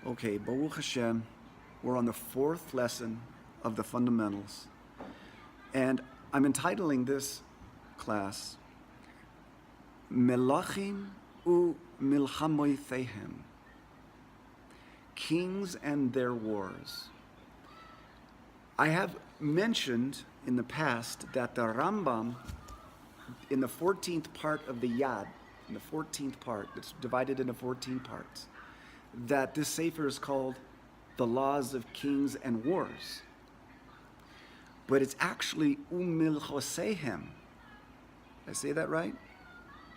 Okay, Baruch Hashem, we're on the fourth lesson of the fundamentals. And I'm entitling this class, Melachim U'milchamoteihem, Kings and Their Wars. I have mentioned in the past that the Rambam, in the 14th part of the Yad, in the 14th part, it's divided into 14 parts, that this sefer is called The Laws of Kings and Wars. But it's actually U'milchamoteihem. Did I say that right?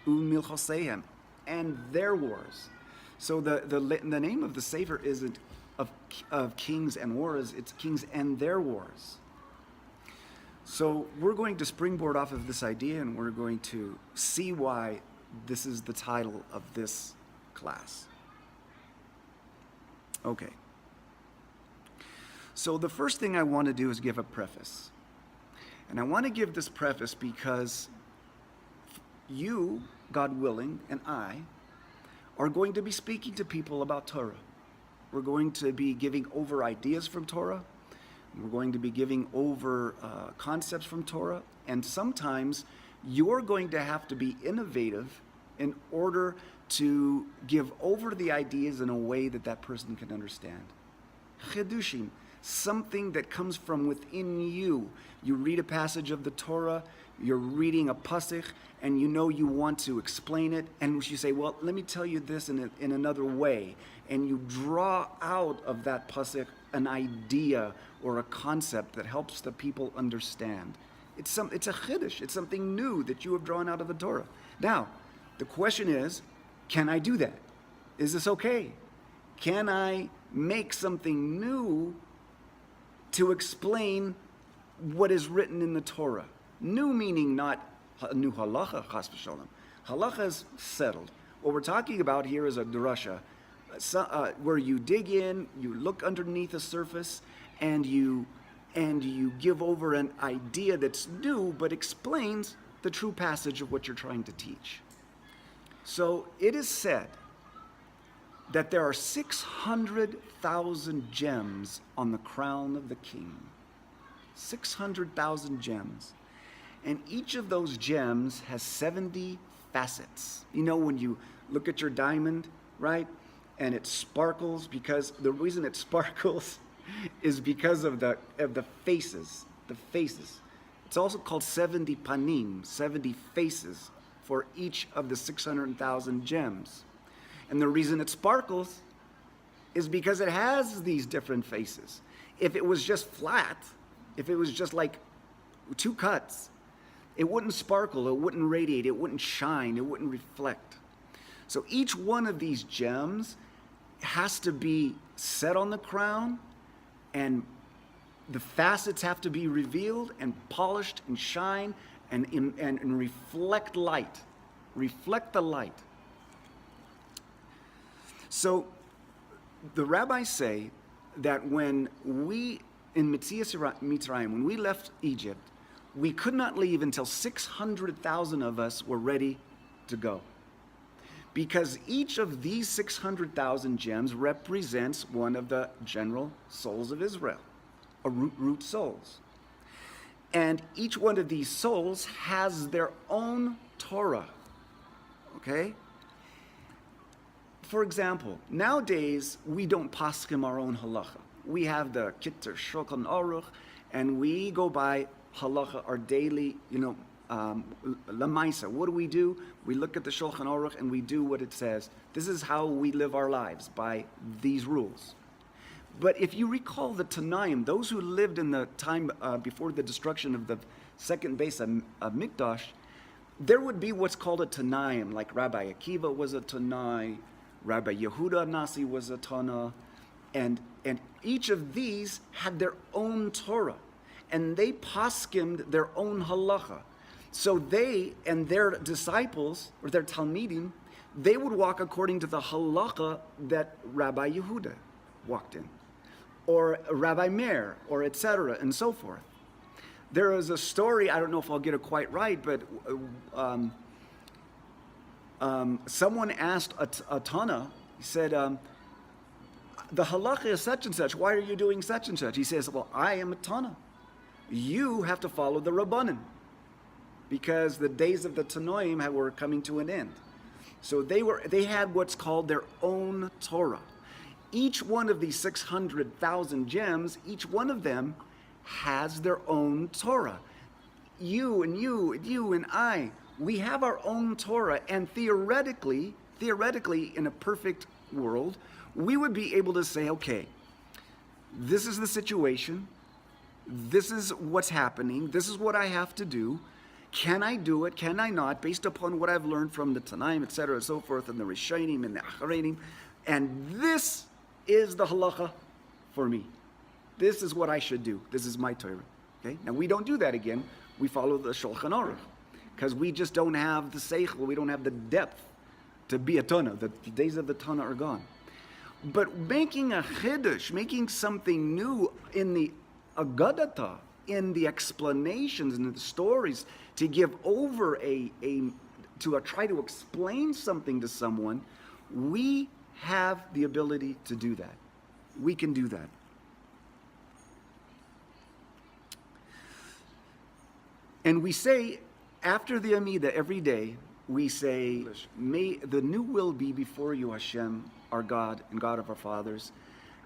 U'milchamoteihem, and their wars. So the name of the sefer isn't of Kings and Wars, it's Kings and Their Wars. So we're going to springboard off of this idea, and we're going to see why this is the title of this class. Okay. So the first thing I want to do is give a preface. And I want to give this preface because you, God willing, and I are going to be speaking to people about Torah. We're going to be giving over ideas from Torah. We're going to be giving over concepts from Torah. And sometimes you're going to have to be innovative in order to give over the ideas in a way that that person can understand. Chidushim, something that comes from within you. You read a passage of the Torah, you're reading a pasuk, and you know you want to explain it, and you say, well, let me tell you this in another way. And you draw out of that pasuk an idea or a concept that helps the people understand. It's a chiddush, it's something new that you have drawn out of the Torah. Now, the question is, can I do that? Is this okay? Can I make something new to explain what is written in the Torah? New meaning not a new halacha, chas v'shalom. Halacha is settled. What we're talking about here is a drasha, where you dig in, you look underneath the surface, and you give over an idea that's new, but explains the true passage of what you're trying to teach. So it is said that there are 600,000 gems on the crown of the king. 600,000 gems. And each of those gems has 70 facets. You know, when you look at your diamond, right? And it sparkles, because the reason it sparkles is because of the faces. The faces. It's also called 70 panim, 70 faces for each of the 600,000 gems. And the reason it sparkles is because it has these different faces. If it was just flat, if it was just like two cuts, it wouldn't sparkle, it wouldn't radiate, it wouldn't shine, it wouldn't reflect. So each one of these gems has to be set on the crown, and the facets have to be revealed and polished and shine and reflect light. Reflect the light. So the rabbis say that when we, in Mitzrayim, when we left Egypt, we could not leave until 600,000 of us were ready to go. Because each of these 600,000 gems represents one of the general souls of Israel, root souls. And each one of these souls has their own Torah, okay? For example, nowadays, we don't paskim our own halacha. We have the Kitter Shulchan Aruch, and we go by halacha, our daily, lamaisa. What do? We look at the Shulchan Aruch and we do what it says. This is how we live our lives, by these rules. But if you recall the Tanaim, those who lived in the time before the destruction of the second base of Mikdash, there would be what's called a Tanaim, like Rabbi Akiva was a Tanai, Rabbi Yehuda Nasi was a Tana, and each of these had their own Torah, and they paskimed their own halacha. So they and their disciples, or their Talmidim, they would walk according to the halacha that Rabbi Yehuda walked in, or Rabbi Meir, or etc., and so forth. There is a story, I don't know if I'll get it quite right, but someone asked a Tana, he said, the halacha is such and such. Why are you doing such and such? He says, well, I am a Tana. You have to follow the Rabbanim, because the days of the Tanoim were coming to an end. So they had what's called their own Torah. Each one of these 600,000 gems, each one of them has their own Torah. You and I, we have our own Torah, and theoretically, in a perfect world, we would be able to say, okay, this is the situation, this is what's happening, this is what I have to do. Can I do it? Can I not? Based upon what I've learned from the Tanaim, etc., and so forth, and the Rishonim and the Acharonim, and this is the halacha for me. This is what I should do. This is my Torah. Okay? Now we don't do that again. We follow the Shulchan Aruch, because we just don't have the seichel, we don't have the depth to be a Tana. The days of the Tana are gone. But making a chiddush, making something new in the agadata, in the explanations and the stories, to give over to try to explain something to someone, we have the ability to do that. We can do that. And we say, after the Amidah every day, we say, may the new will be before you, Hashem, our God and God of our fathers,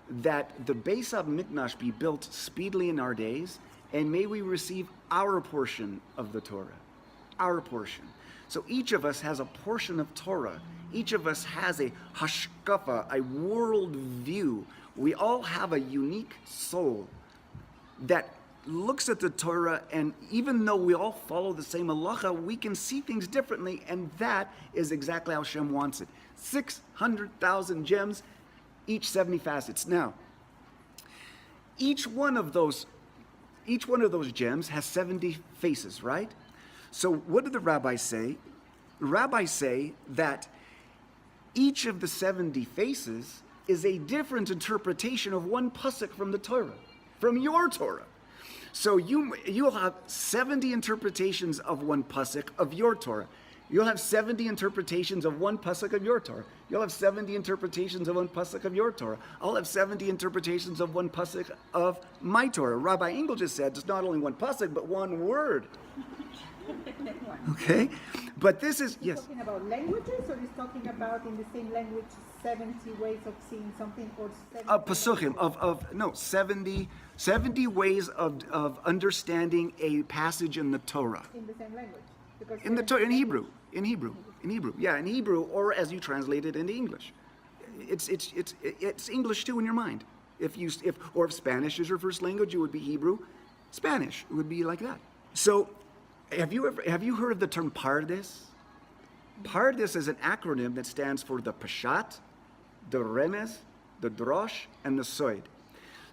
that the Beis HaMikdash be built speedily in our days, and may we receive our portion of the Torah, our portion. So each of us has a portion of Torah. Each of us has a hashkafa, a world view. We all have a unique soul that looks at the Torah, and even though we all follow the same halacha, we can see things differently, and that is exactly how Hashem wants it. 600,000 gems, each 70 facets. Now, each one of those gems has 70 faces, right? So what do the rabbis say? The rabbis say that each of the 70 faces is a different interpretation of one pasuk from the Torah, from your Torah. So you'll have 70 interpretations of one pasuk of your Torah. You'll have 70 interpretations of one pasuk of your Torah. You'll have 70 interpretations of one pasuk of your Torah. I'll have 70 interpretations of one pasuk of my Torah. Rabbi Engel just said it's not only one pasuk, but one word. Okay? But this is, yes. Talking about languages, or is talking about in the same language 70 ways of seeing something, or 70 pasuchim, 70 ways of understanding a passage in the Torah. in the same language? Because In the Torah, in Hebrew. Yeah, in Hebrew, or as you translate it into English. It's English too in your mind. If Spanish is your first language, it would be Hebrew. Spanish, it would be like that. So, have you heard of the term Pardes? Pardes is an acronym that stands for the Peshat, the Remez, the Drosh, and the Soid.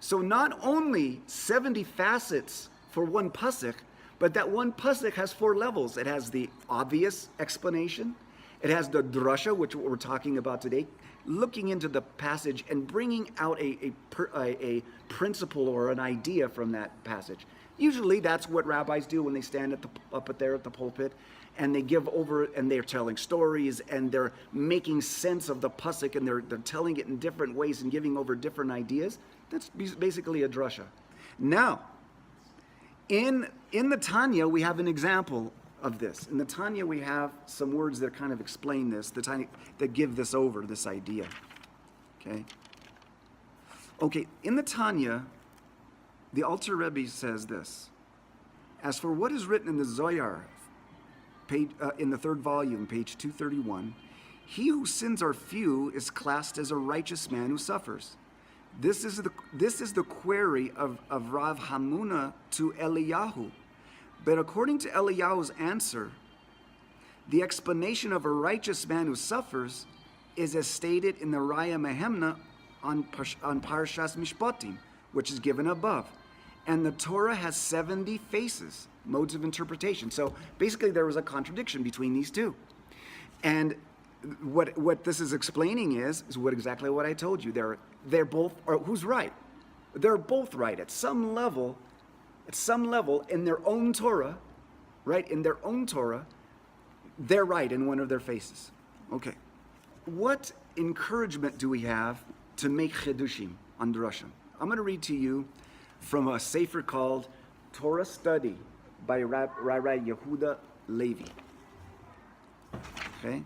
So not only 70 facets for one pasuk, but that one pasuk has 4 levels. It has the obvious explanation. It has the drasha, which we're talking about today, looking into the passage and bringing out a principle or an idea from that passage. Usually that's what rabbis do when they stand up there at the pulpit, and they give over, and they're telling stories, and they're making sense of the pasuk, and they're telling it in different ways and giving over different ideas. That's basically a drasha. Now, in the Tanya, we have an example of this. In the Tanya, we have some words that kind of explain this, that give this over, this idea. Okay, in the Tanya, the Alter Rebbe says this: as for what is written in the Zohar, in the 3rd volume, page 231, he whose sins are few is classed as a righteous man who suffers. This is the query of Rav Hamuna to Eliyahu. But according to Eliyahu's answer, the explanation of a righteous man who suffers is as stated in the Raya Mehemna on Parshas Mishpatim, which is given above. And the Torah has 70 faces, modes of interpretation. So basically there was a contradiction between these two. And what this is explaining is exactly what I told you. They're both, or who's right? They're both right at some level in their own Torah, right? In their own Torah, they're right in one of their faces. Okay. What encouragement do we have to make chidushim on Darshens. I'm going to read to you from a sefer called Torah Study by Rabbi Yehuda Levi. Okay?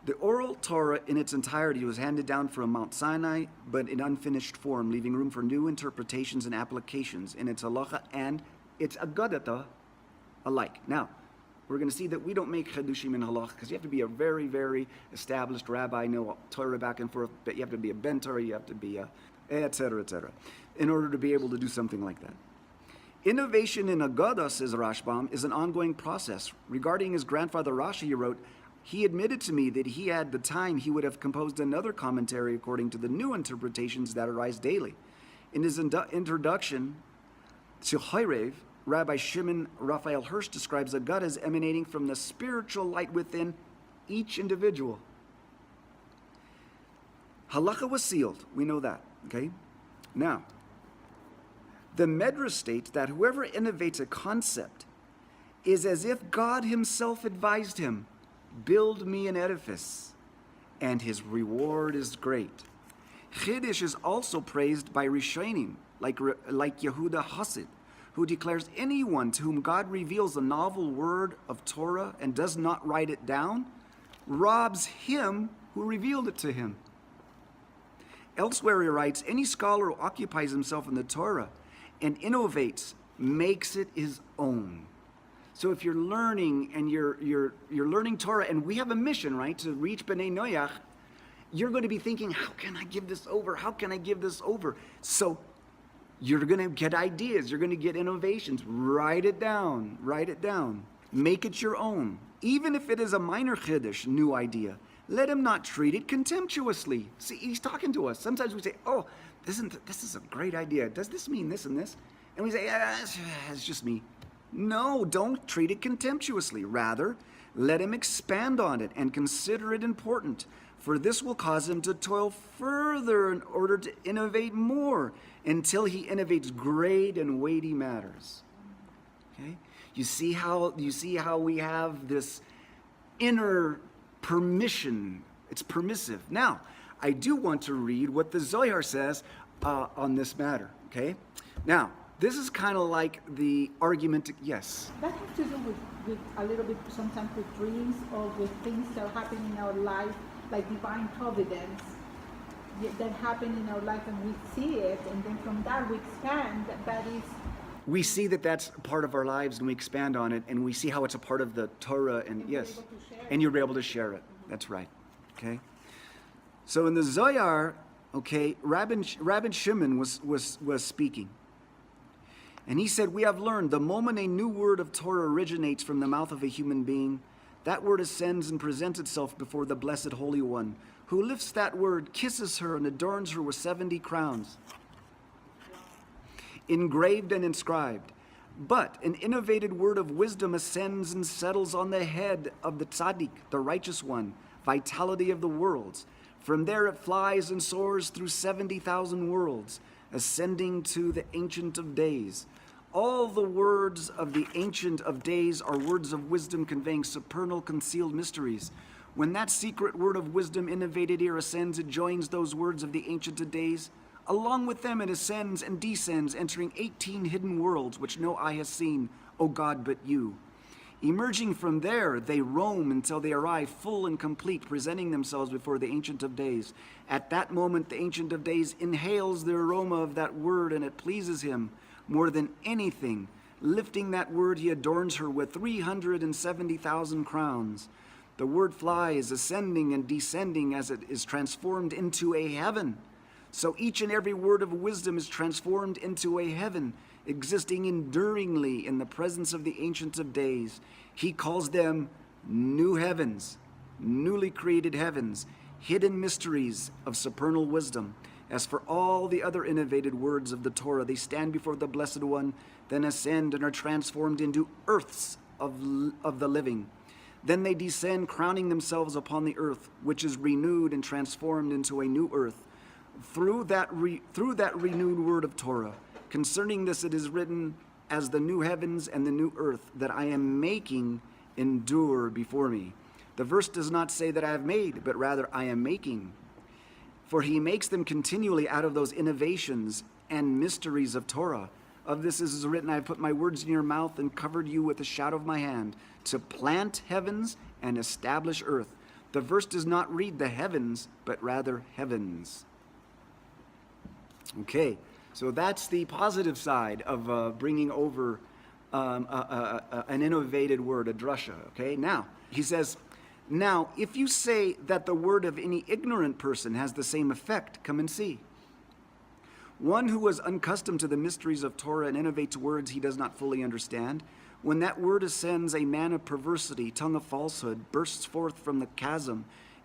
The oral Torah in its entirety was handed down from Mount Sinai, but in unfinished form, leaving room for new interpretations and applications in its halacha and its agadata alike. Now, we're going to see that we don't make chedushim in halacha because you have to be a very, very established rabbi, know Torah back and forth, but you have to be a ben Torah, you have to be a etc., in order to be able to do something like that. Innovation in Agada, says Rashbam, is an ongoing process. Regarding his grandfather Rashi, he wrote, he admitted to me that he had the time he would have composed another commentary according to the new interpretations that arise daily. In his introduction to Hayrev, Rabbi Shimon Raphael Hirsch describes Agada as emanating from the spiritual light within each individual. Halacha was sealed. We know that. Okay? Now, the Medrash states that whoever innovates a concept is as if God himself advised him, build me an edifice, and his reward is great. Chiddush is also praised by Rishonim, like Yehuda Hasid, who declares anyone to whom God reveals a novel word of Torah and does not write it down, robs him who revealed it to him. Elsewhere he writes, any scholar who occupies himself in the Torah and innovates, makes it his own. So if you're learning and you're learning Torah, and we have a mission, right, to reach B'nai Noach, you're going to be thinking, how can I give this over? How can I give this over? So you're going to get ideas. You're going to get innovations. Write it down. Write it down. Make it your own. Even if it is a minor chiddush, new idea, let him not treat it contemptuously. See, he's talking to us. Sometimes we say, oh, this is a great idea. Does this mean this and this? And we say, it's just me. No, don't treat it contemptuously. Rather, let him expand on it and consider it important, for this will cause him to toil further in order to innovate more until he innovates great and weighty matters. Okay? You see how we have this inner permission. It's permissive. Now, I do want to read what the Zohar says on this matter. Okay? Now, this is kind of like the argument, yes? That has to do with a little bit sometimes with dreams or with things that happen in our life, like divine providence that happen in our life, and we see it, and then from that we expand. That is, we see that that's part of our lives, and we expand on it, and we see how it's a part of the Torah, and yes, and you're able to share it. That's right. Okay. So in the Zohar, okay, Rabbi Shimon was speaking. And he said, we have learned the moment a new word of Torah originates from the mouth of a human being, that word ascends and presents itself before the Blessed Holy One, who lifts that word, kisses her, and adorns her with 70 crowns, engraved and inscribed. But an innovated word of wisdom ascends and settles on the head of the tzaddik, the righteous one, vitality of the worlds. From there it flies and soars through 70,000 worlds, ascending to the Ancient of Days. All the words of the Ancient of Days are words of wisdom conveying supernal concealed mysteries. When that secret word of wisdom innovated here ascends, it joins those words of the Ancient of Days. Along with them it ascends and descends, entering 18 hidden worlds which no eye has seen, O God, but you. Emerging from there, they roam until they arrive full and complete, presenting themselves before the Ancient of Days. At that moment, the Ancient of Days inhales the aroma of that word, and it pleases him more than anything. Lifting that word, he adorns her with 370,000 crowns. The word flies, ascending and descending as it is transformed into a heaven. So each and every word of wisdom is transformed into a heaven, existing enduringly in the presence of the Ancient of Days. He calls them new heavens, newly created heavens, hidden mysteries of supernal wisdom. As for all the other innovated words of the Torah, they stand before the Blessed One, then ascend and are transformed into earths of the living. Then they descend, crowning themselves upon the earth, which is renewed and transformed into a new earth. Through that renewed word of Torah, concerning this it is written, as the new heavens and the new earth that I am making endure before me. The verse does not say that I have made, but rather I am making. For he makes them continually out of those innovations and mysteries of Torah. Of this is written, I have put my words in your mouth and covered you with the shadow of my hand, to plant heavens and establish earth. The verse does not read the heavens, but rather heavens. Okay, so that's the positive side of bringing over an innovated word, a drasha. Okay, now, he says, now, if you say that the word of any ignorant person has the same effect, come and see. One who was unaccustomed to the mysteries of Torah and innovates words he does not fully understand, when that word ascends, a man of perversity, tongue of falsehood, bursts forth from the chasm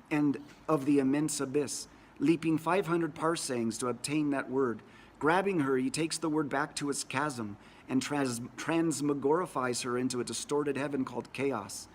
and of the immense abyss, leaping 500 parsangs to obtain that word. Grabbing her, he takes the word back to its chasm and transmogrifies her into a distorted heaven called chaos.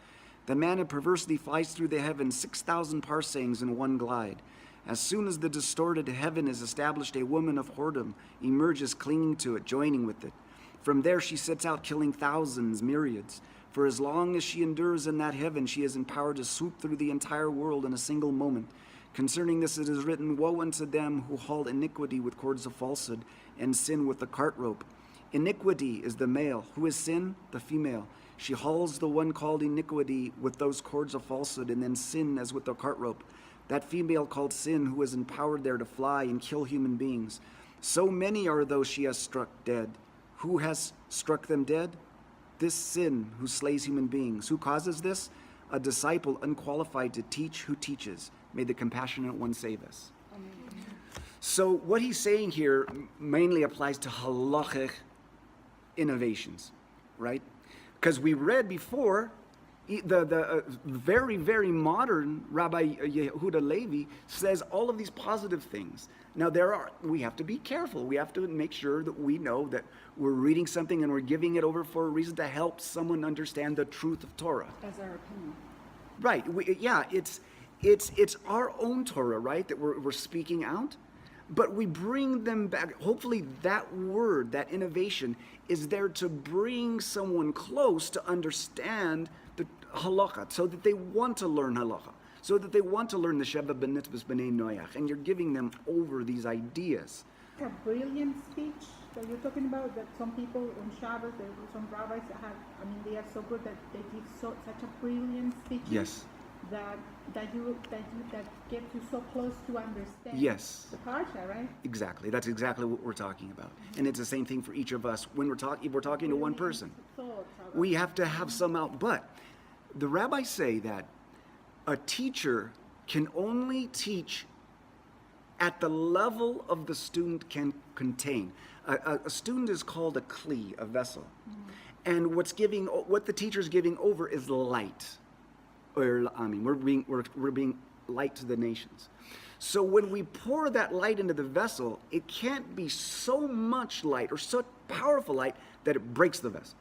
The man of perversity flies through the heavens 6,000 parsangs in one glide. As soon as the distorted heaven is established, a woman of whoredom emerges clinging to it, joining with it. From there she sets out killing thousands, myriads. For as long as she endures in that heaven, she is empowered to swoop through the entire world in a single moment. Concerning this it is written, woe unto them who haul iniquity with cords of falsehood and sin with the cart rope. Iniquity is the male. Who is sin? The female. She hauls the one called iniquity with those cords of falsehood, and then sin as with the cart rope. That female called sin, who is empowered there to fly and kill human beings. So many are those she has struck dead. Who has struck them dead? This sin who slays human beings. Who causes this? A disciple unqualified to teach who teaches. May the compassionate one save us. Amen. So what he's saying here mainly applies to halachic innovations, right? Because we read before, the very, very modern Rabbi Yehuda Levi says all of these positive things. Now we have to be careful. We have to make sure that we know that we're reading something and we're giving it over for a reason to help someone understand the truth of Torah. As our opinion. Right. It's our own Torah, right, that we're speaking out. But we bring them back. Hopefully that word, that innovation, is there to bring someone close to understand the halacha, so that they want to learn halacha, so that they want to learn the Sheva B'nitzvahs B'nai Noach, and you're giving them over these ideas. A brilliant speech that you're talking about, that some people on Shabbos, some rabbis have, they are so good that they give such a brilliant speech. Yes. That gets you so close to understand. Yes. The parsha, right? Exactly. That's exactly what we're talking about. And it's the same thing for each of us. When we're talking to one person, we have to have some out. But the rabbis say that a teacher can only teach at the level of the student can contain. A student is called a kli, a vessel. And what the teacher's giving over is light. Ohr L'amim. We're being light to the nations. So when we pour that light into the vessel, it can't be so much light or so powerful light that it breaks the vessel.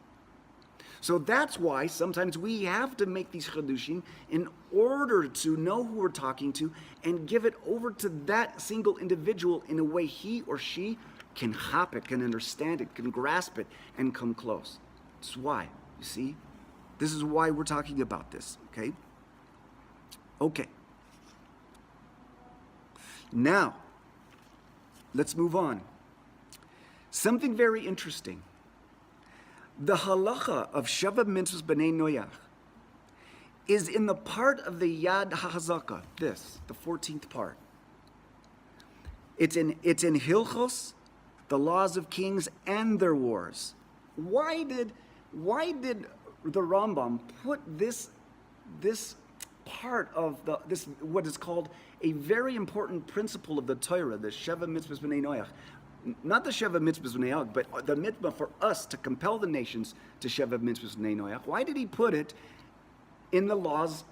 So that's why sometimes we have to make these chidushim in order to know who we're talking to and give it over to that single individual in a way he or she can hop it, can understand it, can grasp it, and come close. That's why, you see? This is why we're talking about this, okay? Okay. Now, let's move on. Something very interesting. The halacha of Sheva Mitzvahs B'nai Noach is in the part of the Yad HaHazaka, the 14th part. It's in Hilchos, the laws of kings and their wars. Why did the Rambam put this part of this what is called a very important principle of the Torah, the Sheva Mitzvahs B'nai Noach? Not the Sheva Mitzvahs B'nai Noach, but the mitzvah for us to compel the nations to Sheva Mitzvahs B'nai Noach. Why did he put it in the laws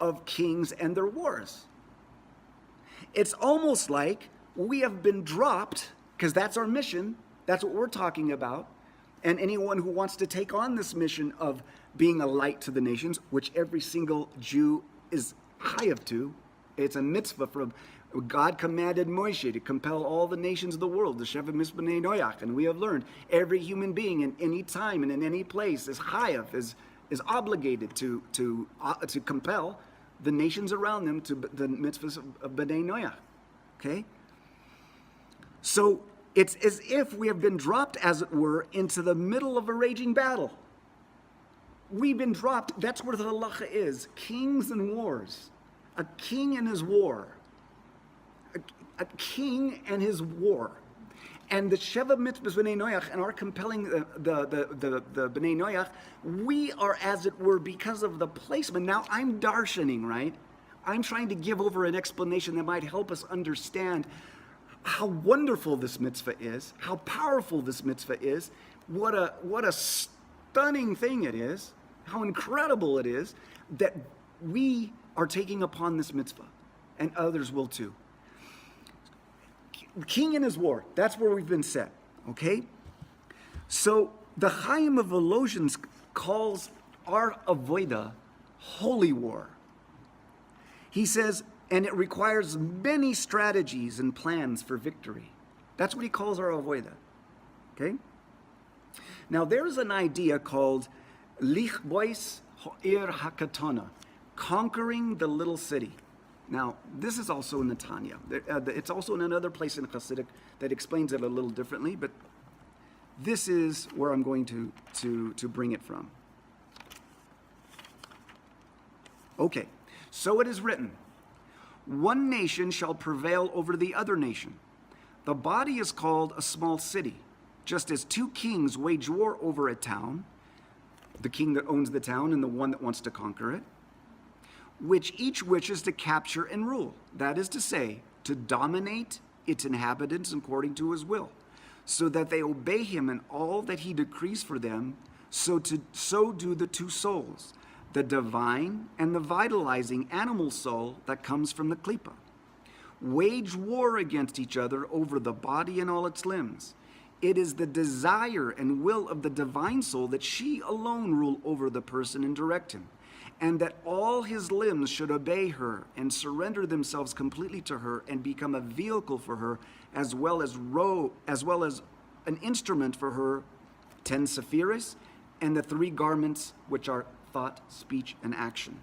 of kings and their wars? It's almost like we have been dropped, because that's our mission, that's what we're talking about, and anyone who wants to take on this mission of being a light to the nations, which every single Jew is chayav to, it's a mitzvah from God commanded Moshe to compel all the nations of the world, the Sheva Mitzvahs B'nai Noach, and we have learned every human being in any time and in any place is chayav, is obligated to compel the nations around them to the mitzvahs of B'nai Noach. Okay? So it's as if we have been dropped, as it were, into the middle of a raging battle. We've been dropped. That's where the halacha is. Kings and wars. A king and his war. A king and his war. And the Sheva mitzvahs B'nai Noach and our compelling the B'nai Noach, we are, as it were, because of the placement. Now I'm darshaning, right? I'm trying to give over an explanation that might help us understand how wonderful this mitzvah is, how powerful this mitzvah is, what a stunning thing it is, how incredible it is that we are taking upon this mitzvah, and others will too. King and his war, that's where we've been set, okay? So the Chaim of Volozhin calls our avodah holy war. He says, and it requires many strategies and plans for victory. That's what he calls our avodah, okay? Now there's an idea called lichbois ha'ir hakatana, conquering the little city. Now, this is also in the Tanya. It's also in another place in Hasidic that explains it a little differently, but this is where I'm going to bring it from. Okay, so it is written, one nation shall prevail over the other nation. The body is called a small city, just as two kings wage war over a town, the king that owns the town and the one that wants to conquer it, which each wishes to capture and rule. That is to say, to dominate its inhabitants according to his will, so that they obey him in all that he decrees for them, so do the two souls, the divine and the vitalizing animal soul that comes from the klipa. Wage war against each other over the body and all its limbs. It is the desire and will of the divine soul that she alone rule over the person and direct him, and that all his limbs should obey her and surrender themselves completely to her and become a vehicle for her, as well as an instrument for her 10 sephiris and the 3 garments which are thought, speech, and action.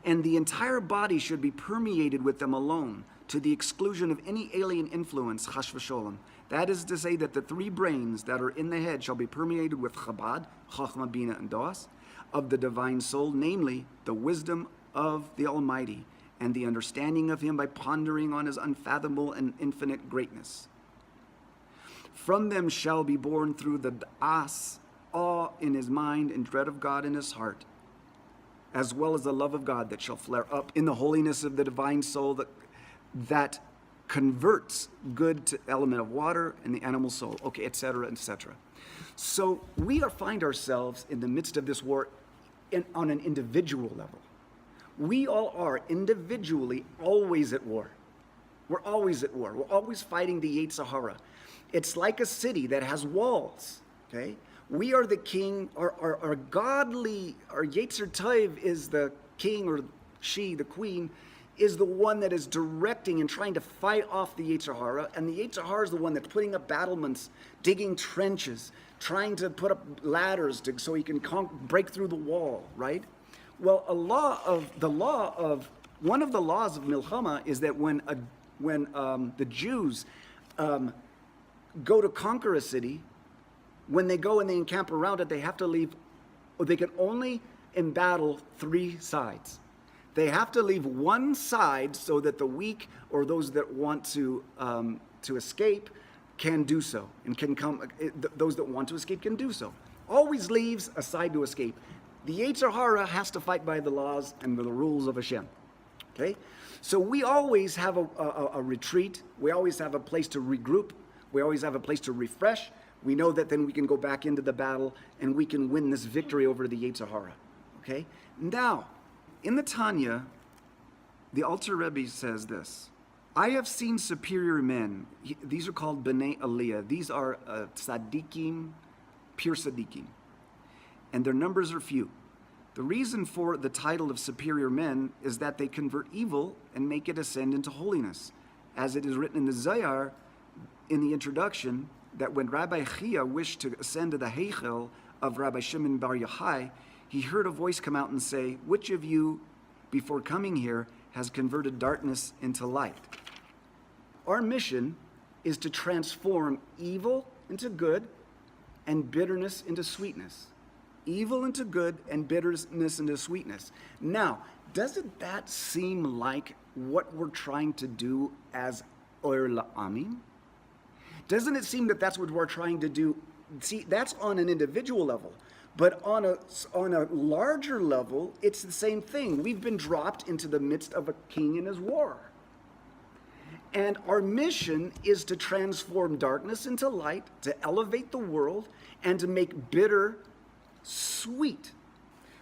And the entire body should be permeated with them alone, to the exclusion of any alien influence, chash v'sholem. That is to say that the 3 brains that are in the head shall be permeated with Chabad, Chachma, Bina, and Das, of the divine soul, namely the wisdom of the Almighty, and the understanding of him by pondering on his unfathomable and infinite greatness. From them shall be born through the Das, awe in his mind and dread of God in his heart, as well as the love of God that shall flare up in the holiness of the divine soul that converts good to element of water and the animal soul, okay, etc., etc. So we find ourselves in the midst of this war on an individual level. We all are individually always at war. We're always at war. We're always fighting the Yetzer Hara. It's like a city that has walls, okay? We are the king, our godly, our Yetzer Tov is the king, or she, the queen, is the one that is directing and trying to fight off the Yetzer Hara, and the Yetzer Hara is the one that's putting up battlements, digging trenches, trying to put up ladders so he can break through the wall, right? Well, one of the laws of milchama is that when the Jews go to conquer a city, when they go and they encamp around it, they have to leave, or they can only embattle 3 sides. They have to leave one side so that the weak or those that want to escape can do so, and can come. Those that want to escape can do so. Always leaves a side to escape. The Yetzer Hara has to fight by the laws and the rules of Hashem. Okay, so we always have a retreat. We always have a place to regroup. We always have a place to refresh. We know that then we can go back into the battle and we can win this victory over the Yetzer Hara. Okay, now. In the Tanya, the Alter Rebbe says this: I have seen superior men. These are called B'nai Aliyah. These are tzaddikim, pure tzaddikim. And their numbers are few. The reason for the title of superior men is that they convert evil and make it ascend into holiness. As it is written in the Zohar, in the introduction, that when Rabbi Chia wished to ascend to the Heichel of Rabbi Shimon Bar Yochai, he heard a voice come out and say, "Which of you, before coming here, has converted darkness into light?" Our mission is to transform evil into good and bitterness into sweetness. Evil into good and bitterness into sweetness. Now, doesn't that seem like what we're trying to do as Ohr L'amim? Doesn't it seem that that's what we're trying to do? See, that's on an individual level. But on a larger level, it's the same thing. We've been dropped into the midst of a king and his war. And our mission is to transform darkness into light, to elevate the world, and to make bitter sweet.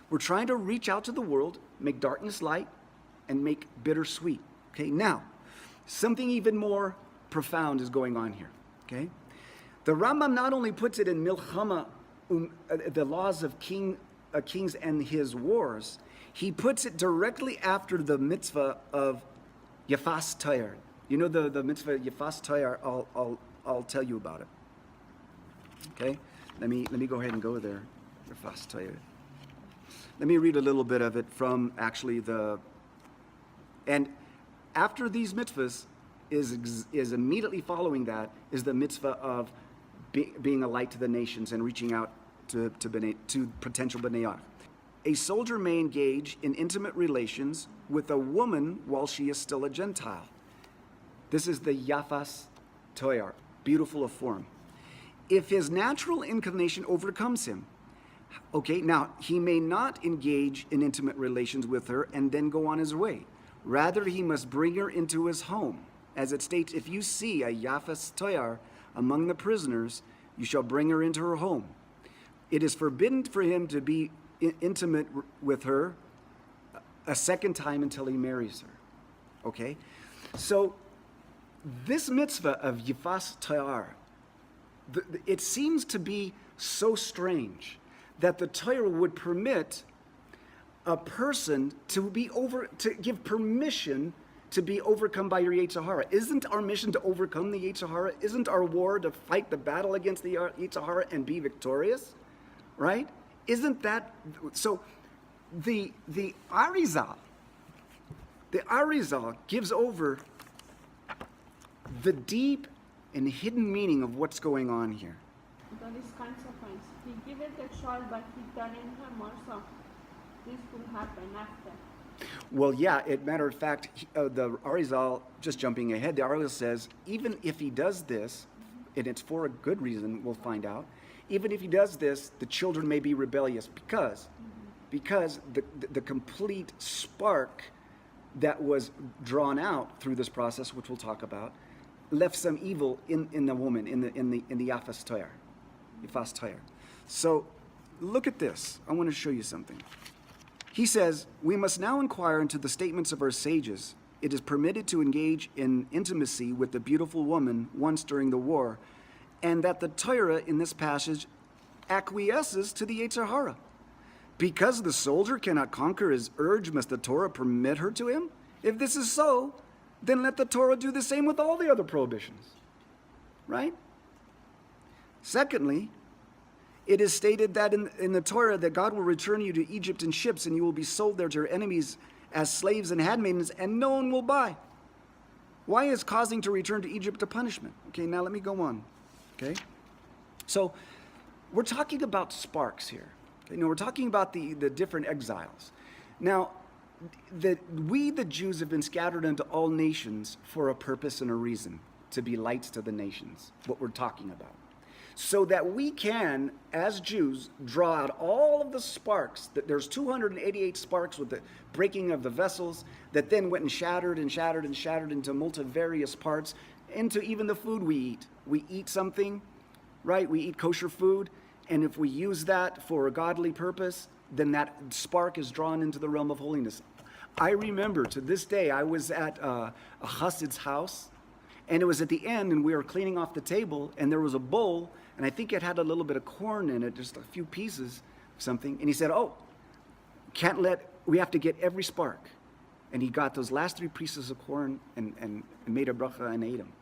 We're trying to reach out to the world, make darkness light, and make bitter sweet. Okay, now, something even more profound is going on here. Okay? The Rambam not only puts it in the laws of kings and his wars, he puts it directly after the mitzvah of Y'fas Toar. You know the mitzvah Y'fas Toar. I'll tell you about it. Okay, let me go ahead and go there. Y'fas Toar. Let me read a little bit of it from actually and after these mitzvahs is immediately following that is the mitzvah of being a light to the nations and reaching out to potential bnei. A soldier may engage in intimate relations with a woman while she is still a Gentile. This is the Y'fas Toar, beautiful of form. If his natural inclination overcomes him, okay, now he may not engage in intimate relations with her and then go on his way. Rather, he must bring her into his home. As it states, if you see a Y'fas Toar among the prisoners, you shall bring her into her home. It is forbidden for him to be intimate with her a second time until he marries her. Okay? So, this mitzvah of Y'fas Toar, it seems to be so strange that the Torah would permit a person to give permission to be overcome by your Yetzer Hara. Isn't our mission to overcome the Yetzer Hara? Isn't our war to fight the battle against the Yetzer Hara and be victorious? Right? Isn't that so? The Arizal gives over the deep and hidden meaning of what's going on here. That is consequence. He giveth the child, but he done in him also. This will happen after. Well, yeah, matter of fact, the Arizal, just jumping ahead, the Arizal says, even if he does this, and it's for a good reason, we'll find out, even if he does this, the children may be rebellious because the complete spark that was drawn out through this process, which we'll talk about, left some evil in the woman, in the Y'fas Toar. So look at this. I want to show you something. He says, we must now inquire into the statements of our sages. It is permitted to engage in intimacy with the beautiful woman once during the war, and that the Torah in this passage acquiesces to the Yetzer Hara. Because the soldier cannot conquer his urge, must the Torah permit her to him? If this is so, then let the Torah do the same with all the other prohibitions. Right? Secondly, it is stated that in the Torah that God will return you to Egypt in ships, and you will be sold there to your enemies as slaves and handmaidens, and no one will buy. Why is causing to return to Egypt a punishment? Okay, now let me go on. Okay? So, we're talking about sparks here. Okay, we're talking about the different exiles. Now, we, the Jews, have been scattered into all nations for a purpose and a reason, to be lights to the nations, what we're talking about. So that we can, as Jews, draw out all of the sparks. That there's 288 sparks with the breaking of the vessels that then went and shattered into multivarious parts, into even the food we eat. We eat something, right? We eat kosher food, and if we use that for a godly purpose, then that spark is drawn into the realm of holiness. I remember to this day, I was at a chassid's house, and it was at the end, and we were cleaning off the table, and there was a bowl, and I think it had a little bit of corn in it, just a few pieces of something. And he said, we have to get every spark. And he got those last 3 pieces of corn and made a bracha and ate them.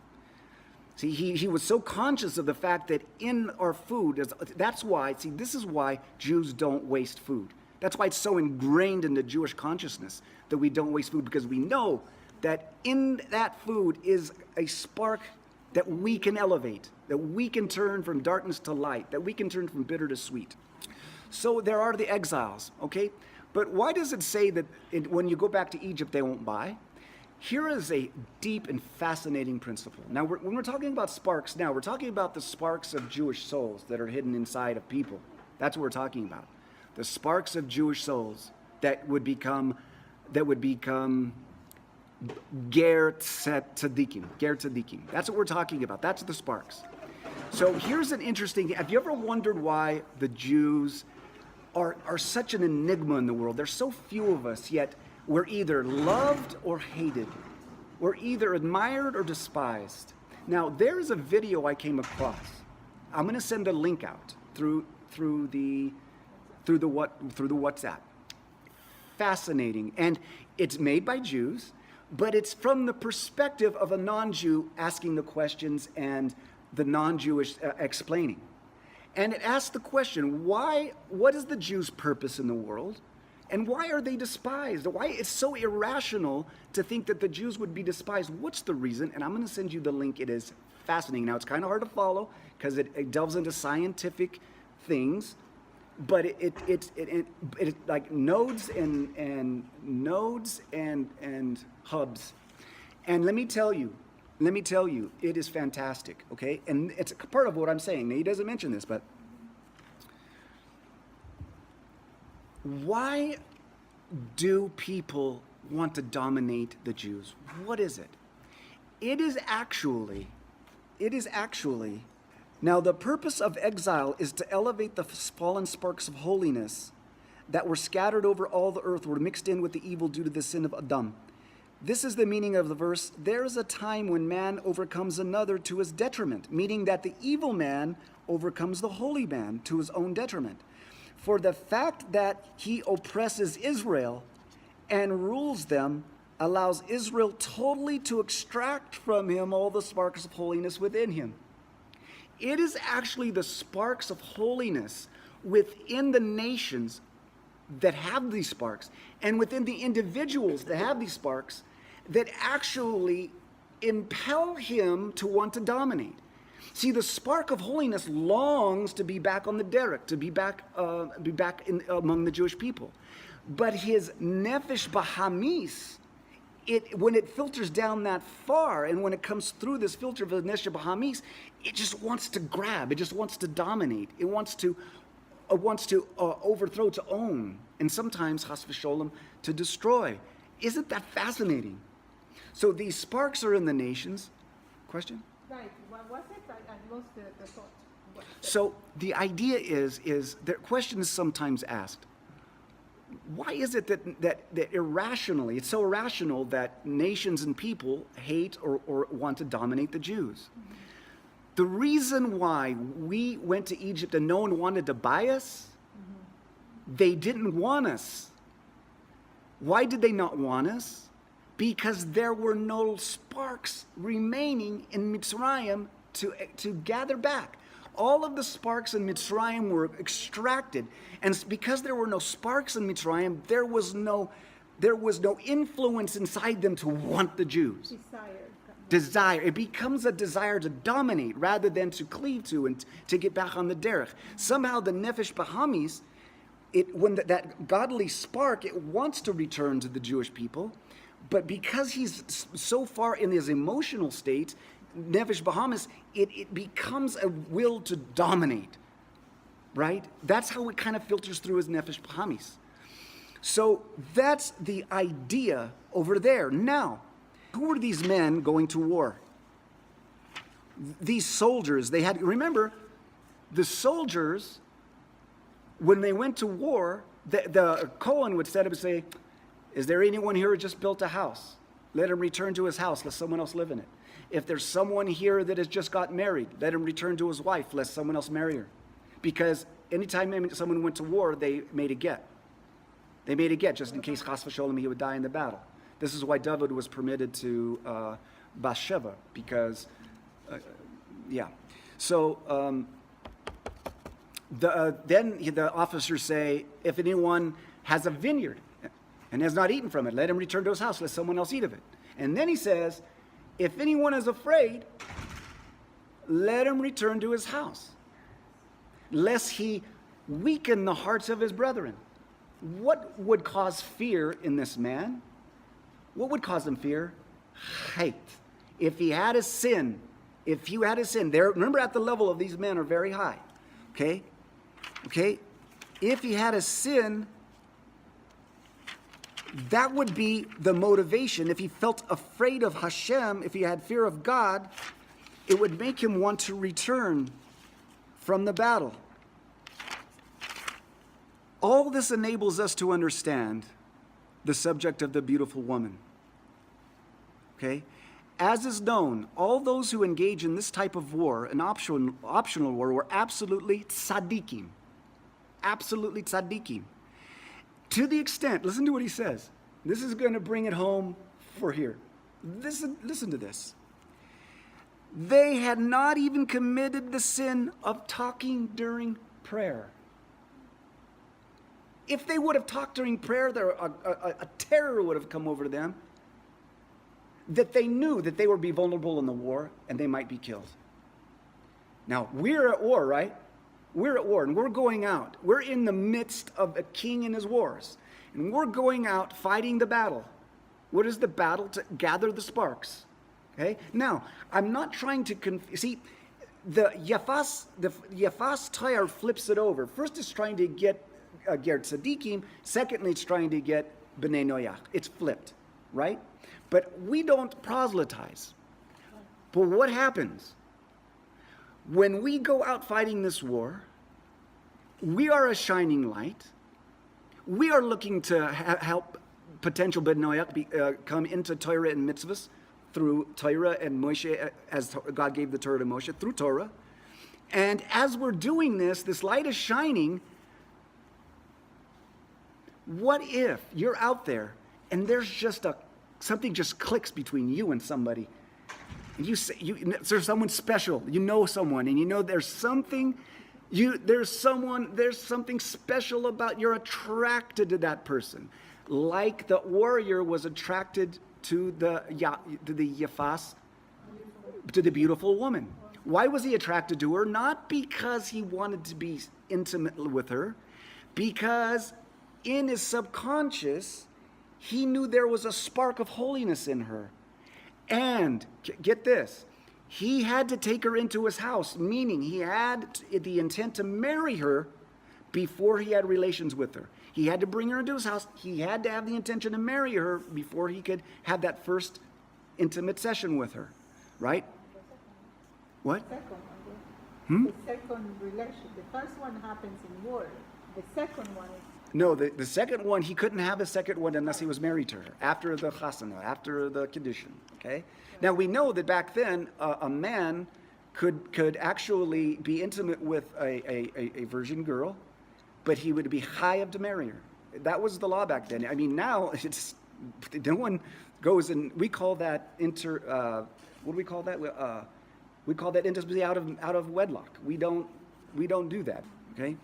See, he was so conscious of the fact that in our food, this is why Jews don't waste food. That's why it's so ingrained in the Jewish consciousness that we don't waste food, because we know that in that food is a spark that we can elevate, that we can turn from darkness to light, that we can turn from bitter to sweet. So there are the exiles, okay? But why does it say that when you go back to Egypt, they won't buy? Here is a deep and fascinating principle. Now, when we're talking about sparks now, we're talking about the sparks of Jewish souls that are hidden inside of people. That's what we're talking about. The sparks of Jewish souls that would become Ger Tzadikim. That's what we're talking about. That's the sparks. So here's an interesting thing. Have you ever wondered why the Jews are such an enigma in the world? There's so few of us, yet we're either loved or hated. We're either admired or despised. Now, there's a video I came across. I'm going to send a link out through the WhatsApp. Fascinating. And it's made by Jews, but it's from the perspective of a non-Jew asking the questions and the non-Jewish explaining. And it asks the question, what is the Jews' purpose in the world? And why are they despised? Why it's so irrational to think that the Jews would be despised? What's the reason? And I'm going to send you the link. It is fascinating. Now, it's kind of hard to follow because it delves into scientific things, but it like nodes and hubs. And let me tell you, it is fantastic, okay? And it's part of what I'm saying. Now, he doesn't mention this, but why do people want to dominate the Jews? What is it? It is actually, now the purpose of exile is to elevate the fallen sparks of holiness that were scattered over all the earth, were mixed in with the evil due to the sin of Adam. This is the meaning of the verse. There is a time when man overcomes another to his detriment, meaning that the evil man overcomes the holy man to his own detriment. For the fact that he oppresses Israel and rules them allows Israel totally to extract from him all the sparks of holiness within him. It is actually the sparks of holiness within the nations that have these sparks and within the individuals that have these sparks that actually impel him to want to dominate. See, the spark of holiness longs to be back on the derech, to be back among the Jewish people. But his nefesh bahamis, when it filters down that far, and when it comes through this filter of the nefesh bahamis, it just wants to grab, it just wants to dominate, it wants to overthrow, to own, and sometimes, chas v'sholem, to destroy. Isn't that fascinating? So these sparks are in the nations. Question? Right. What was it? I lost the thought. So the idea is the question is sometimes asked, why is it that irrationally, it's so irrational that nations and people hate or want to dominate the Jews? Mm-hmm. The reason why we went to Egypt and no one wanted to buy us, mm-hmm. They didn't want us. Why did they not want us? Because there were no sparks remaining in Mitzrayim to gather back. All of the sparks in Mitzrayim were extracted. And because there were no sparks in Mitzrayim, there was no influence inside them to want the Jews. Desire. It becomes a desire to dominate rather than to cleave to and to get back on the derech. Somehow the nefesh bahamis, when that godly spark, it wants to return to the Jewish people, but because he's so far in his emotional state, nefesh bahamis, it becomes a will to dominate, right? That's how it kind of filters through his nefesh bahamis. So that's the idea over there. Now, who were these men going to war? These soldiers, remember, the soldiers, when they went to war, the Kohen would stand up and say, is there anyone here who just built a house? Let him return to his house, let someone else live in it. If there's someone here that has just got married, let him return to his wife, let someone else marry her. Because anytime someone went to war, they made a get. They made a get just in case chas v'sholem he would die in the battle. This is why David was permitted to Bathsheba, because, So Then the officers say, if anyone has a vineyard and has not eaten from it, let him return to his house, let someone else eat of it. And then he says, if anyone is afraid, let him return to his house, lest he weaken the hearts of his brethren. What would cause fear in this man? What would cause him fear? Hate. If he had a sin, there, remember at the level of these men are very high. Okay? If he had a sin, that would be the motivation. If he felt afraid of Hashem, if he had fear of God, it would make him want to return from the battle. All this enables us to understand the subject of the beautiful woman. Okay? As is known, all those who engage in this type of war, an optional war, were absolutely tzaddikim. Absolutely tzaddikim. To the extent, listen to what he says. This is going to bring it home for here. Listen to this. They had not even committed the sin of talking during prayer. If they would have talked during prayer, a terror would have come over to them, that they knew that they would be vulnerable in the war and they might be killed. Now, we're at war, right? We're at war and we're going out. We're in the midst of a king and his wars. And we're going out fighting the battle. What is the battle? To gather the sparks. Okay? Now, I'm not trying to see, the Y'fas Toar flips it over. First it's trying to get Ger Tzadikim. Secondly, it's trying to get B'nai Noach. It's flipped, right? But we don't proselytize. But what happens? When we go out fighting this war, we are a shining light. We are looking to help potential B'nai Noach come into Torah and mitzvahs through Torah and Moshe, as God gave the Torah to Moshe, through Torah. And as we're doing this, this light is shining. What if you're out there and there's just something just clicks between you and somebody? And there's someone special, you know someone, and you know there's something special about, you're attracted to that person. Like the warrior was attracted to the Y'fas, to the beautiful woman. Why was he attracted to her? Not because he wanted to be intimate with her, because in his subconscious, he knew there was a spark of holiness in her. And, get this, he had to take her into his house, meaning he had the intent to marry her before he had relations with her. He had to bring her into his house. He had to have the intention to marry her before he could have that first intimate session with her, right? What? The second relation. The first one happens in war. The second one is... No, the second one, he couldn't have a second one unless he was married to her, after the chasana, after the kedushin, okay? Now, we know that back then, a man could actually be intimate with a virgin girl, but he would be chayav to marry her. That was the law back then. I mean, now, it's no one goes and, we call that what do we call that? We call that intimacy out of wedlock. We don't do that, okay?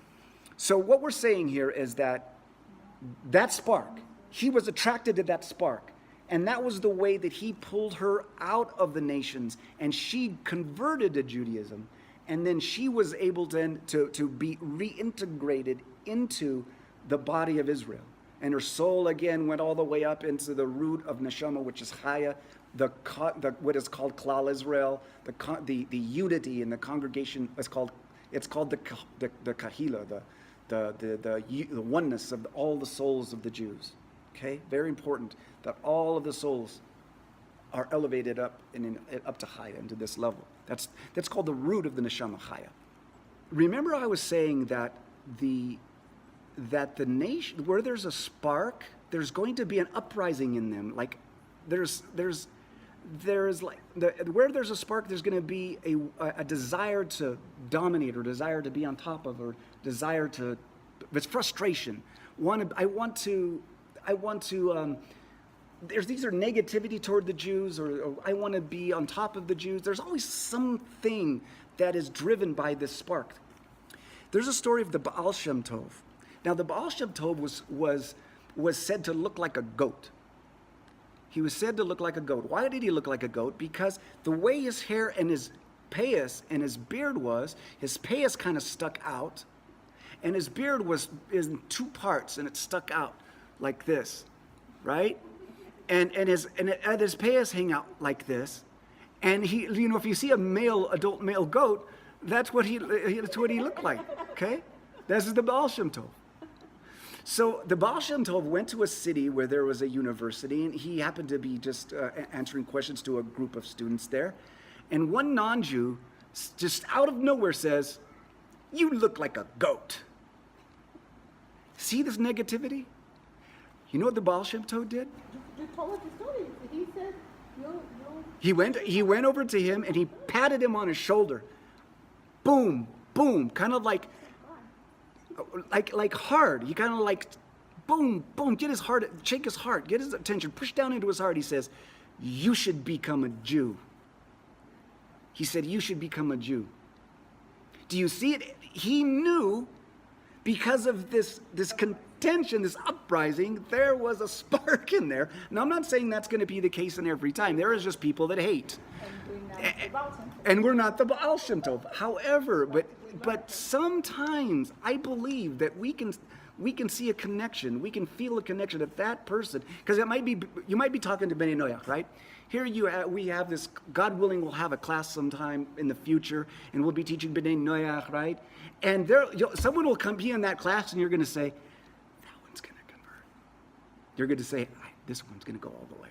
So what we're saying here is that spark, he was attracted to that spark. And that was the way that he pulled her out of the nations. And she converted to Judaism. And then she was able then to be reintegrated into the body of Israel. And her soul again went all the way up into the root of Neshama, which is Chaya, what is called Klal Israel, the unity in the congregation. It's called the Kahila, the oneness of all the souls of the Jews. Okay, very important that all of the souls are elevated up up to Chaya, into this level. That's called the root of the Neshama, Chaya. Remember, I was saying that the nation, where there's a spark, there's going to be an uprising in them. Like where there's a spark, there's going to be a desire to dominate, or desire to be on top of, or desire to, it's frustration. These are negativity toward the Jews, or I want to be on top of the Jews. There's always something that is driven by this spark. There's a story of the Baal Shem Tov. Now, the Baal Shem Tov was said to look like a goat. He was said to look like a goat. Why did he look like a goat? Because the way his hair and his payas and his beard was, his payas kind of stuck out, and his beard was in two parts, and it stuck out like this, right? And his payas hang out like this, and he, if you see a adult male goat, that's what he looked like. Okay, this is the Baal Shem Tov. So the Baal Shem Tov went to a city where there was a university, and he happened to be just answering questions to a group of students there. And one non-Jew, just out of nowhere, says, "You look like a goat." See this negativity? You know what the Baal Shem Tov did? You told us the story. He said, He went over to him and he patted him on his shoulder. Boom, boom, kind of like hard. He kind of like, boom, boom, shake his heart, get his attention, push down into his heart. He says, "You should become a Jew." He said, "You should become a Jew." Do you see it? He knew, because of this contention, this uprising, there was a spark in there. Now, I'm not saying that's going to be the case in every time. There is just people that hate. And we're not the Baal Shem Tov. However, but sometimes I believe that we can see a connection. We can feel a connection of that person, because you might be talking to Bnei Noach, right? Here we have this. God willing, we'll have a class sometime in the future, and we'll be teaching Bnei Noach, right? And someone will be in that class, and you're going to say, "That one's going to convert." You're going to say, "This one's going to go all the way,"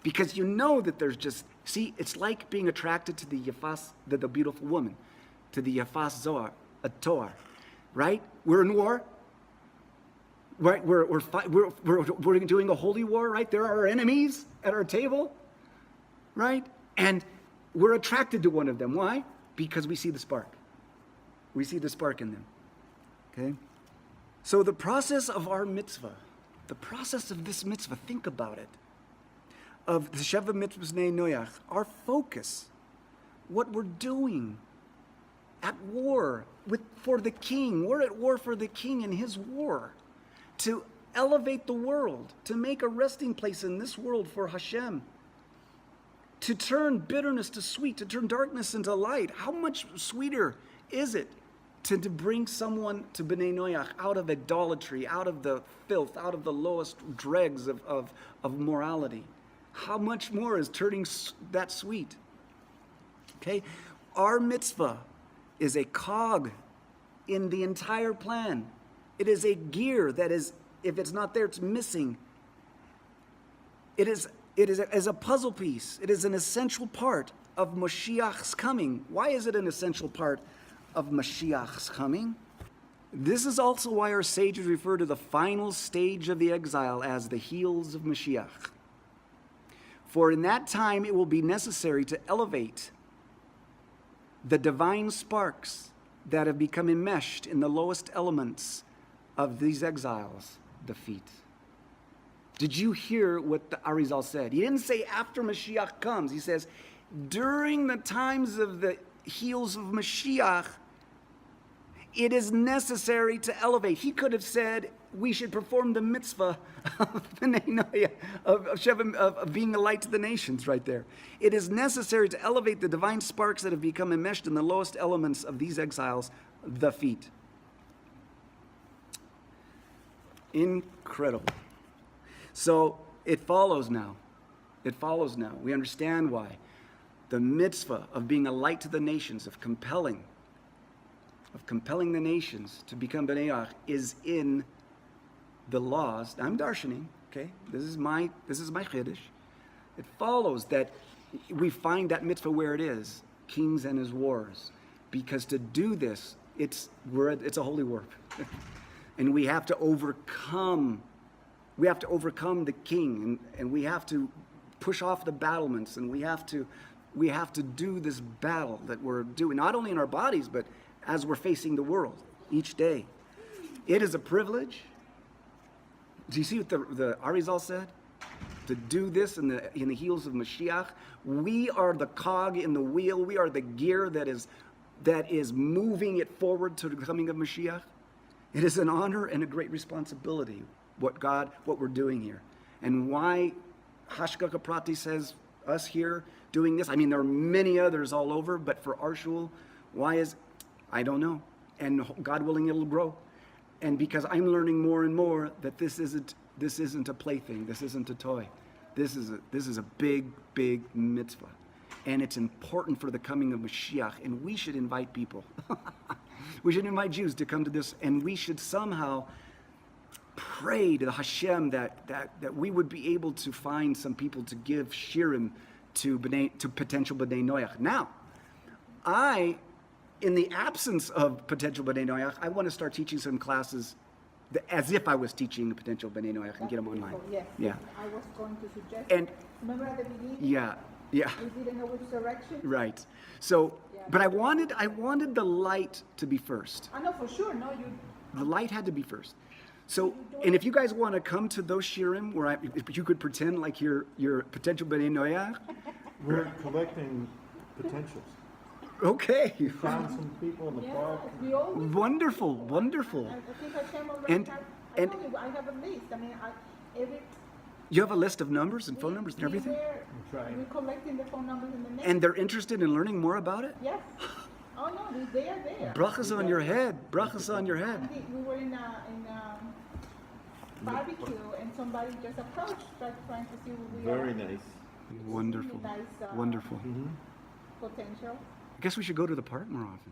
because you know that there's just. See, it's like being attracted to the Y'fas, the beautiful woman, to the Y'fas Toar, right? We're in war, right? We're doing a holy war, right? There are enemies at our table, right? And we're attracted to one of them. Why? Because we see the spark. We see the spark in them. Okay? So the process of our mitzvah, the process of this mitzvah, think about it, of the Sheva Mitzvahs Bnei Noach, our focus, what we're doing at war for the king. We're at war for the king and his war, to elevate the world, to make a resting place in this world for Hashem, to turn bitterness to sweet, to turn darkness into light. How much sweeter is it to bring someone to Bnei Noach out of idolatry, out of the filth, out of the lowest dregs of morality? How much more is turning that sweet? Okay? Our mitzvah is a cog in the entire plan. It is a gear that is, if it's not there, it's missing. It is as a puzzle piece. It is an essential part of Mashiach's coming. Why is it an essential part of Mashiach's coming? This is also why our sages refer to the final stage of the exile as the heels of Mashiach. For in that time it will be necessary to elevate the divine sparks that have become enmeshed in the lowest elements of these exiles, the feet. Did you hear what the Arizal said? He didn't say after Mashiach comes. He says, during the times of the heels of Mashiach, it is necessary to elevate. He could have said, we should perform the mitzvah of being a light to the nations right there. It is necessary to elevate the divine sparks that have become enmeshed in the lowest elements of these exiles, the feet. Incredible. So it follows now. We understand why. The mitzvah of being a light to the nations, of compelling the nations to become Bnei Noach is in the laws. I'm darshaning, okay? This is my chiddush. It follows that we find that mitzvah where it is, kings and his wars, because to do this, it's a holy work, and we have to overcome. We have to overcome the king, and we have to push off the battlements, and we have to do this battle that we're doing, not only in our bodies, but as we're facing the world each day. It is a privilege. Do you see what the Arizal said? To do this in the heels of Mashiach. We are the cog in the wheel. We are the gear that is that is moving it forward to the coming of Mashiach. It is an honor and a great responsibility, what we're doing here. And why Hashgacha Prati says us here doing this. I mean, there are many others all over, but for our shul, I don't know. And God willing, it'll grow. And because I'm learning more and more that this isn't a plaything, this isn't a toy. This is a big, big mitzvah. And it's important for the coming of Mashiach, and we should invite people. We should invite Jews to come to this, and we should somehow pray to the Hashem that we would be able to find some people to give shirim to potential B'nai Noach. Now, in the absence of potential B'nai Noach, I want to start teaching some classes as if I was teaching a potential B'nai Noach and get them online. Yes. Yeah. I was going to suggest. And remember at the beginning? yeah. We didn't know which direction. Right. So, Yeah. but I wanted the light to be first. I know for sure. No, you. The light had to be first. So, and if you guys want to come to those shirim where if you could pretend like you're potential B'nai Noach, We're collecting potentials. okay. Found some people in the Yeah, park. we always. Wonderful, wonderful. I think Hashem already And- has. and- I told you, I have a list. I mean, every. You have a list of numbers and phone numbers and everything? We're collecting the phone numbers and the names. And they're interested in learning more about it? Yes. Oh no, they are there. Brachas on your head. Brachas on your head. We were in a barbecue and somebody just approached, trying to see who we are. Very nice. Wonderful. Nice, Wonderful. potential. I guess we should go to the park more often.